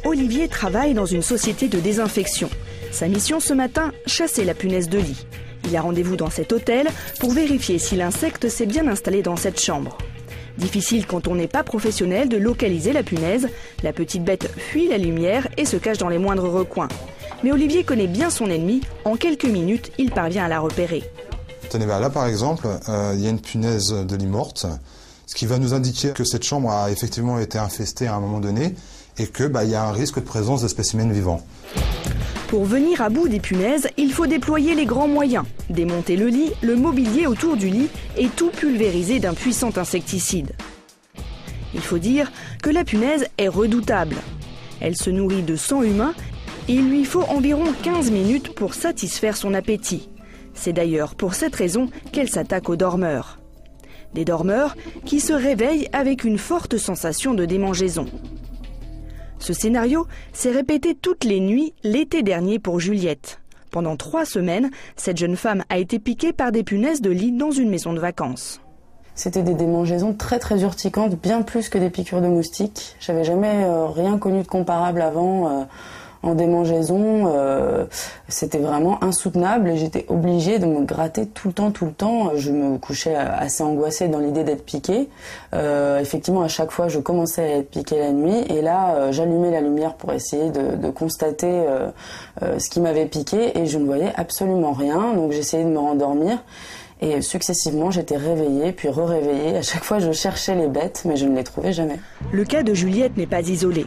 Olivier travaille dans une société de désinfection. Sa mission ce matin, chasser la punaise de lit. Il a rendez-vous dans cet hôtel pour vérifier si l'insecte s'est bien installé dans cette chambre. Difficile quand on n'est pas professionnel de localiser la punaise. La petite bête fuit la lumière et se cache dans les moindres recoins. Mais Olivier connaît bien son ennemi. En quelques minutes, il parvient à la repérer. Tenez, là par exemple, il y a une punaise de lit morte, ce qui va nous indiquer que cette chambre a effectivement été infestée à un moment donné et qu'il y a un risque de présence de spécimens vivants. Pour venir à bout des punaises, il faut déployer les grands moyens. Démonter le lit, le mobilier autour du lit et tout pulvériser d'un puissant insecticide. Il faut dire que la punaise est redoutable. Elle se nourrit de sang humain et il lui faut environ 15 minutes pour satisfaire son appétit. C'est d'ailleurs pour cette raison qu'elle s'attaque aux dormeurs. Des dormeurs qui se réveillent avec une forte sensation de démangeaison. Ce scénario s'est répété toutes les nuits l'été dernier pour Juliette. Pendant 3 semaines, cette jeune femme a été piquée par des punaises de lit dans une maison de vacances. C'était des démangeaisons très très urticantes, bien plus que des piqûres de moustiques. J'avais jamais rien connu de comparable avant en démangeaison. C'était vraiment insoutenable et j'étais obligée de me gratter tout le temps. Je me couchais assez angoissée dans l'idée d'être piquée. Effectivement, à chaque fois, je commençais à être piquée la nuit et là, j'allumais la lumière pour essayer de constater ce qui m'avait piqué et je ne voyais absolument rien. Donc j'essayais de me rendormir. Et successivement, j'étais réveillée, puis re-réveillée. À chaque fois, je cherchais les bêtes, mais je ne les trouvais jamais. Le cas de Juliette n'est pas isolé.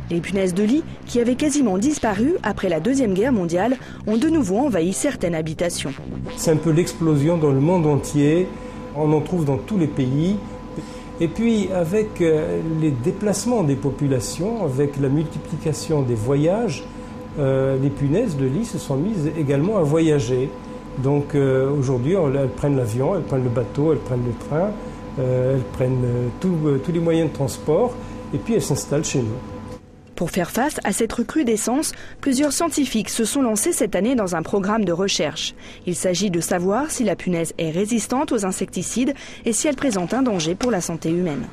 Les punaises de lit, qui avaient quasiment disparu après la Deuxième Guerre mondiale, ont de nouveau envahi certaines habitations. C'est un peu l'explosion dans le monde entier. On en trouve dans tous les pays. Et puis, avec les déplacements des populations, avec la multiplication des voyages, les punaises de lit se sont mises également à voyager. Donc aujourd'hui, elles prennent l'avion, elles prennent le bateau, elles prennent le train, elles prennent tous les moyens de transport et puis elles s'installent chez nous. Pour faire face à cette recrudescence, plusieurs scientifiques se sont lancés cette année dans un programme de recherche. Il s'agit de savoir si la punaise est résistante aux insecticides et si elle présente un danger pour la santé humaine.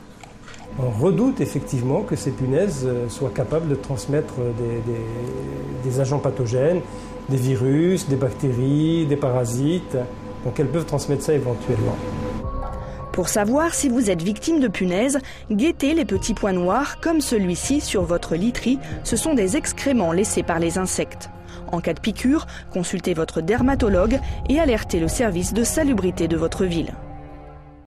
On redoute effectivement que ces punaises soient capables de transmettre des agents pathogènes, des virus, des bactéries, des parasites. Donc elles peuvent transmettre ça éventuellement. Pour savoir si vous êtes victime de punaises, guettez les petits points noirs comme celui-ci sur votre literie. Ce sont des excréments laissés par les insectes. En cas de piqûre, consultez votre dermatologue et alertez le service de salubrité de votre ville.